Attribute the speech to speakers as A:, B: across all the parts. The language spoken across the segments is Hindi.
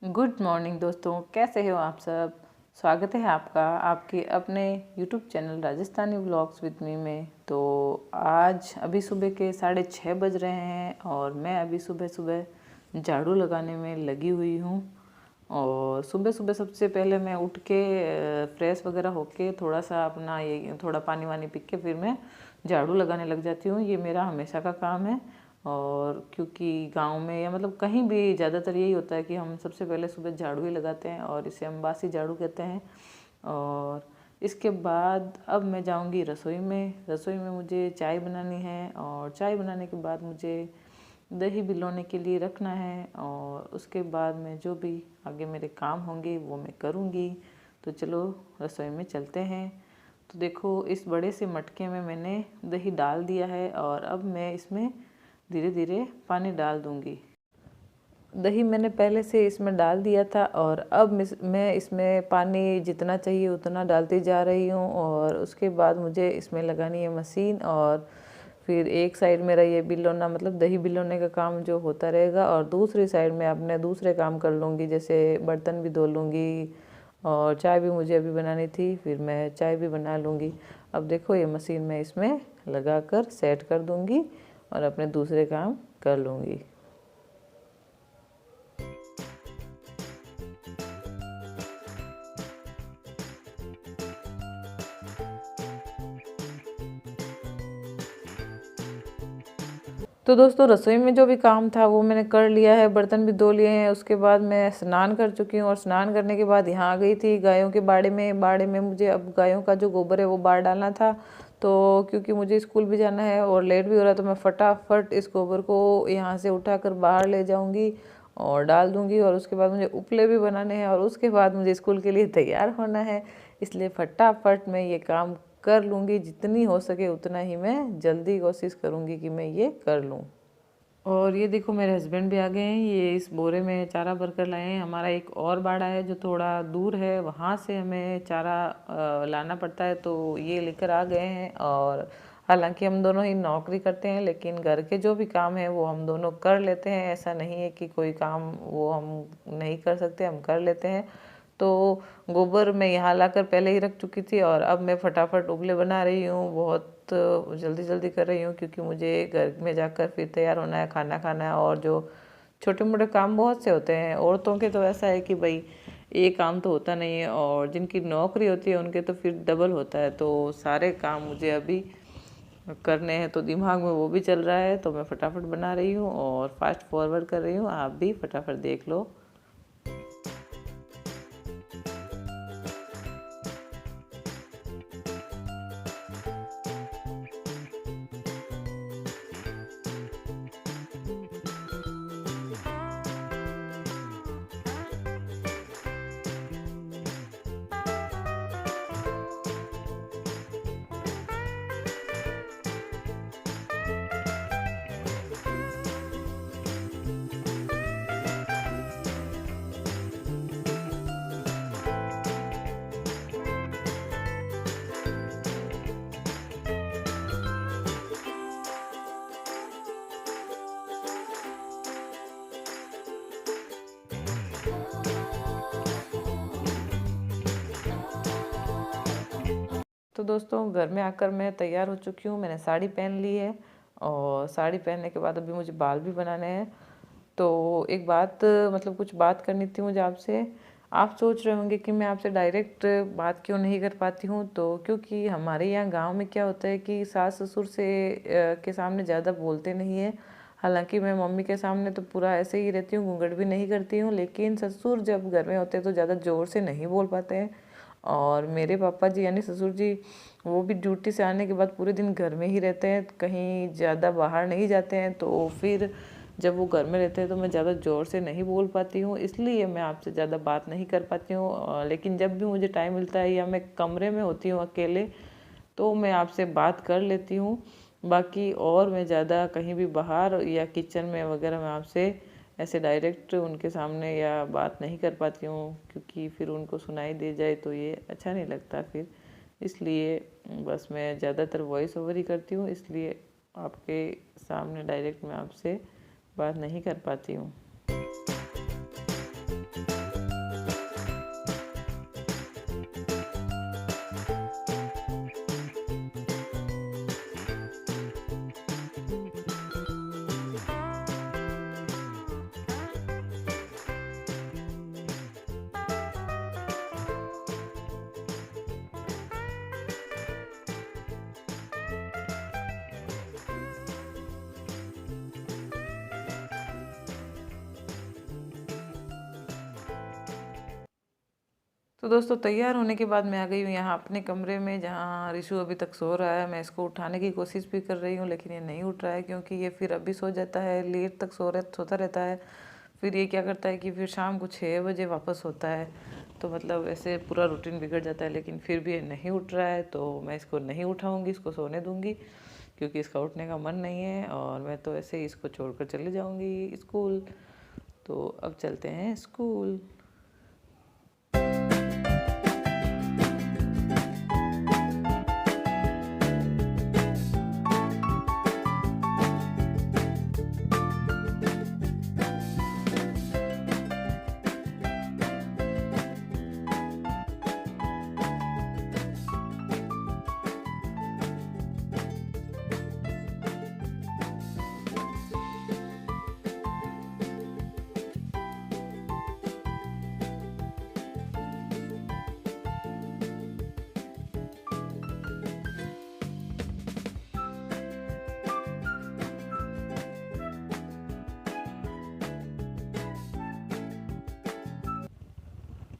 A: गुड मॉर्निंग दोस्तों, कैसे हो आप सब। स्वागत है आपका आपके अपने YouTube channel Rajasthani vlogs with me में। तो आज अभी सुबह के 6:30 बज रहे हैं और मैं अभी सुबह सुबह झाड़ू लगाने में लगी हुई हूँ। और सुबह सुबह सबसे पहले मैं उठ के फ्रेश वगैरह होके थोड़ा सा अपना ये थोड़ा पानी वानी पी के फिर मैं झाड़ू लगाने लग जाती हूँ। ये मेरा हमेशा का काम है। और क्योंकि गांव में या मतलब कहीं भी ज़्यादातर यही होता है कि हम सबसे पहले सुबह झाड़ू ही लगाते हैं और इसे हम बासी झाड़ू कहते हैं। और इसके बाद अब मैं जाऊंगी रसोई में। रसोई में मुझे चाय बनानी है और चाय बनाने के बाद मुझे दही भिगोने के लिए रखना है और उसके बाद मैं जो भी आगे मेरे काम होंगे वो मैं करूँगी। तो चलो रसोई में चलते हैं। तो देखो, इस बड़े से मटके में मैंने दही डाल दिया है और अब मैं इसमें धीरे धीरे पानी डाल दूंगी। दही मैंने पहले से इसमें डाल दिया था और अब मैं इसमें पानी जितना चाहिए उतना डालती जा रही हूँ। और उसके बाद मुझे इसमें लगानी है मशीन और फिर एक साइड मेरा ये बिलोना मतलब दही बिलोने का काम जो होता रहेगा और दूसरी साइड में अपने दूसरे काम कर लूँगी, जैसे बर्तन भी धो लूँगी और चाय भी मुझे अभी बनानी थी, फिर मैं चाय भी बना लूँगी। अब देखो, ये मशीन मैं इसमें लगा कर सेट कर दूँगी और अपने दूसरे काम कर लूँगी। तो दोस्तों, रसोई में जो भी काम था वो मैंने कर लिया है, बर्तन भी धो लिए हैं। उसके बाद मैं स्नान कर चुकी हूँ और स्नान करने के बाद यहाँ आ गई थी गायों के बाड़े में मुझे अब गायों का जो गोबर है वो बाहर डालना था। तो क्योंकि मुझे स्कूल भी जाना है और लेट भी हो रहा है तो मैं फटाफट इस गोबर को यहाँ से उठाकर बाहर ले जाऊँगी और डाल दूँगी। और उसके बाद मुझे उपले भी बनाने हैं और उसके बाद मुझे स्कूल के लिए तैयार होना है, इसलिए फटाफट मैं ये काम कर लूँगी। जितनी हो सके उतना ही मैं जल्दी कोशिश करूँगी कि मैं ये कर लूँ। और ये देखो, मेरे हस्बैंड भी आ गए हैं। ये इस बोरे में चारा भर कर लाए हैं। हमारा एक और बाड़ा है जो थोड़ा दूर है, वहाँ से हमें चारा लाना पड़ता है, तो ये लेकर आ गए हैं। और हालांकि हम दोनों ही नौकरी करते हैं लेकिन घर के जो भी काम है वो हम दोनों कर लेते हैं। ऐसा नहीं है कि कोई काम वो हम नहीं कर सकते, हम कर लेते हैं। तो गोबर मैं यहाँ लाकर पहले ही रख चुकी थी और अब मैं फटाफट उपले बना रही हूँ। बहुत जल्दी जल्दी कर रही हूँ क्योंकि मुझे घर में जाकर फिर तैयार होना है, खाना खाना है और जो छोटे मोटे काम बहुत से होते हैं। औरतों के तो ऐसा है कि भाई एक काम तो होता नहीं है और जिनकी नौकरी होती है उनके तो फिर डबल होता है। तो सारे काम मुझे अभी करने हैं, तो दिमाग में वो भी चल रहा है। तो मैं फटाफट बना रही हूँ और फास्ट फॉरवर्ड कर रही हूँ। आप भी फटाफट देख लो। तो दोस्तों, घर में आकर मैं तैयार हो चुकी हूँ। मैंने साड़ी पहन ली है और साड़ी पहनने के बाद अभी मुझे बाल भी बनाने हैं। तो एक बात मतलब कुछ बात करनी थी मुझे आपसे। आप सोच रहे होंगे कि मैं आपसे डायरेक्ट बात क्यों नहीं कर पाती हूँ। तो क्योंकि हमारे यहाँ गांव में क्या होता है कि सास ससुर से के सामने ज़्यादा बोलते नहीं है। हालांकि मैं मम्मी के सामने तो पूरा ऐसे ही रहती हूँ, घूंघट भी नहीं करती हूँ, लेकिन ससुर जब घर में होते हैं तो ज़्यादा ज़ोर से नहीं बोल पाते हैं। और मेरे पापा जी यानी ससुर जी, वो भी ड्यूटी से आने के बाद पूरे दिन घर में ही रहते हैं, कहीं ज़्यादा बाहर नहीं जाते हैं। तो फिर जब वो घर में रहते हैं तो मैं ज़्यादा ज़ोर से नहीं बोल पाती हूँ, इसलिए मैं आपसे ज़्यादा बात नहीं कर पाती हूँ। लेकिन जब भी मुझे टाइम मिलता है या मैं कमरे में होती हूँ अकेले तो मैं आपसे बात कर लेती हूँ। बाकी और मैं ज़्यादा कहीं भी बाहर या किचन में वगैरह मैं आपसे ऐसे डायरेक्ट उनके सामने या बात नहीं कर पाती हूँ, क्योंकि फिर उनको सुनाई दे जाए तो ये अच्छा नहीं लगता फिर। इसलिए बस मैं ज़्यादातर वॉइस ओवर ही करती हूँ, इसलिए आपके सामने डायरेक्ट मैं आपसे बात नहीं कर पाती हूँ। तो दोस्तों तैयार होने के बाद मैं आ गई हूँ यहाँ अपने कमरे में, जहाँ रिशु अभी तक सो रहा है। मैं इसको उठाने की कोशिश भी कर रही हूँ लेकिन ये नहीं उठ रहा है, क्योंकि ये फिर अभी सो जाता है, लेट तक सोता रहता है। फिर ये क्या करता है कि फिर शाम को 6 बजे वापस होता है, तो मतलब ऐसे पूरा रूटीन बिगड़ जाता है। लेकिन फिर भी ये नहीं उठ रहा है, तो मैं इसको नहीं उठाऊँगी, इसको सोने दूँगी, क्योंकि इसका उठने का मन नहीं है। और मैं तो ऐसे ही इसको छोड़कर चले जाऊँगी स्कूल। तो अब चलते हैं स्कूल।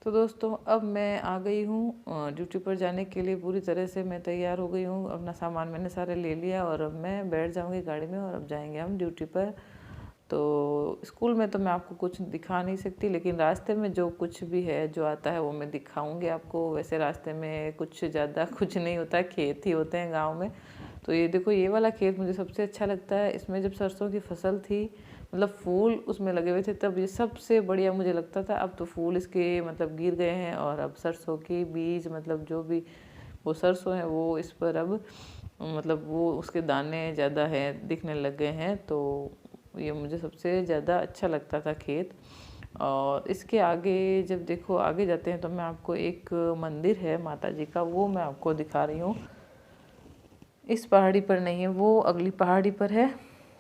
A: तो दोस्तों अब मैं आ गई हूँ ड्यूटी पर जाने के लिए। पूरी तरह से मैं तैयार हो गई हूँ, अपना सामान मैंने सारे ले लिया और अब मैं बैठ जाऊँगी गाड़ी में और अब जाएंगे हम ड्यूटी पर। तो स्कूल में तो मैं आपको कुछ दिखा नहीं सकती, लेकिन रास्ते में जो कुछ भी है, जो आता है वो मैं दिखाऊंगी आपको। वैसे रास्ते में कुछ ज़्यादा कुछ नहीं होता है, खेत ही होते हैं गाँव में। तो ये देखो, ये वाला खेत मुझे सबसे अच्छा लगता है। इसमें जब सरसों की फसल थी, मतलब फूल उसमें लगे हुए थे, तब ये सबसे बढ़िया मुझे लगता था। अब तो फूल इसके मतलब गिर गए हैं और अब सरसों के बीज, मतलब जो भी वो सरसों है वो इस पर अब मतलब वो उसके दाने ज़्यादा हैं, दिखने लग गए हैं। तो ये मुझे सबसे ज़्यादा अच्छा लगता था खेत। और इसके आगे जब देखो आगे जाते हैं तो मैं आपको एक मंदिर है माता जी का, वो मैं आपको दिखा रही हूँ। इस पहाड़ी पर नहीं है, वो अगली पहाड़ी पर है।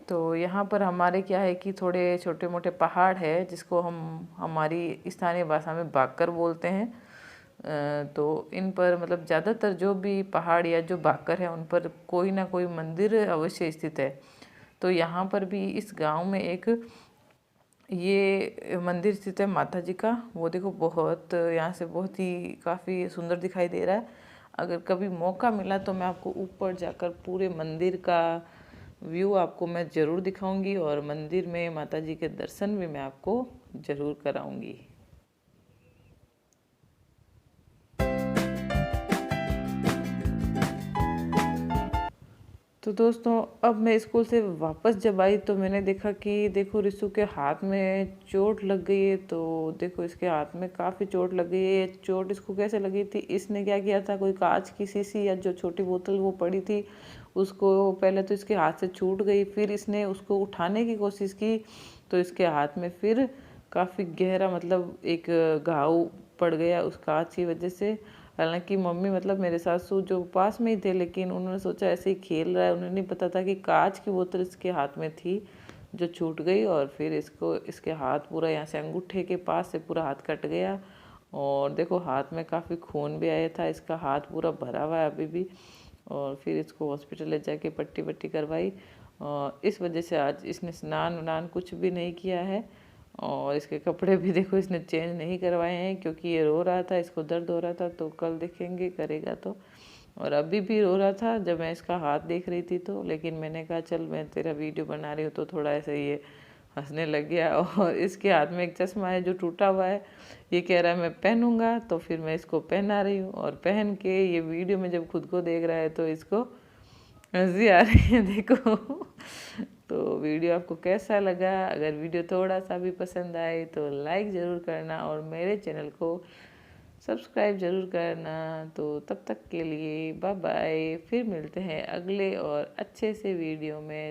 A: तो यहाँ पर हमारे क्या है कि थोड़े छोटे मोटे पहाड़ है, जिसको हम हमारी स्थानीय भाषा में बाकर बोलते हैं। तो इन पर मतलब ज़्यादातर जो भी पहाड़ या जो बाकर है, उन पर कोई ना कोई मंदिर अवश्य स्थित है। तो यहाँ पर भी इस गांव में एक ये मंदिर स्थित है माता जी का। वो देखो बहुत यहाँ से बहुत ही काफ़ी सुंदर दिखाई दे रहा है। अगर कभी मौका मिला तो मैं आपको ऊपर जाकर पूरे मंदिर का व्यू आपको मैं ज़रूर दिखाऊंगी, और मंदिर में माता जी के दर्शन भी मैं आपको ज़रूर कराऊंगी। तो दोस्तों अब मैं स्कूल से वापस जब आई तो मैंने देखा कि देखो रिशु के हाथ में चोट लग गई है। तो देखो इसके हाथ में काफ़ी चोट लग गई है। चोट इसको कैसे लगी थी, इसने क्या किया था, कोई कांच की शीशी या जो छोटी बोतल वो पड़ी थी, उसको पहले तो इसके हाथ से छूट गई, फिर इसने उसको उठाने की कोशिश की तो इसके हाथ में फिर काफ़ी गहरा मतलब एक घाव पड़ गया उस कांच की वजह से। हालांकि मम्मी मतलब मेरे सासू जो पास में ही थे, लेकिन उन्होंने सोचा ऐसे ही खेल रहा है, उन्हें नहीं पता था कि कांच की बोतल इसके हाथ में थी जो छूट गई। और फिर इसको इसके हाथ पूरा यहाँ से अंगूठे के पास से पूरा हाथ कट गया, और देखो हाथ में काफ़ी खून भी आया था, इसका हाथ पूरा भरा हुआ है अभी भी। और फिर इसको हॉस्पिटल ले जाके पट्टी वट्टी करवाई, और इस वजह से आज इसने स्नान वान कुछ भी नहीं किया है। और इसके कपड़े भी देखो इसने चेंज नहीं करवाए हैं, क्योंकि ये रो रहा था, इसको दर्द हो रहा था। तो कल देखेंगे करेगा तो। और अभी भी रो रहा था जब मैं इसका हाथ देख रही थी तो, लेकिन मैंने कहा चल मैं तेरा वीडियो बना रही हूँ, तो थोड़ा ऐसे ये हंसने लग गया। और इसके हाथ में एक चश्मा है जो टूटा हुआ है, ये कह रहा है मैं पहनूंगा, तो फिर मैं इसको पहना रही हूँ। और पहन के ये वीडियो में जब खुद को देख रहा है तो इसको हंसी आ रही है देखो। तो वीडियो आपको कैसा लगा, अगर वीडियो थोड़ा सा भी पसंद आए तो लाइक ज़रूर करना और मेरे चैनल को सब्सक्राइब ज़रूर करना। तो तब तक के लिए बाय बाय, फिर मिलते हैं अगले और अच्छे से वीडियो में।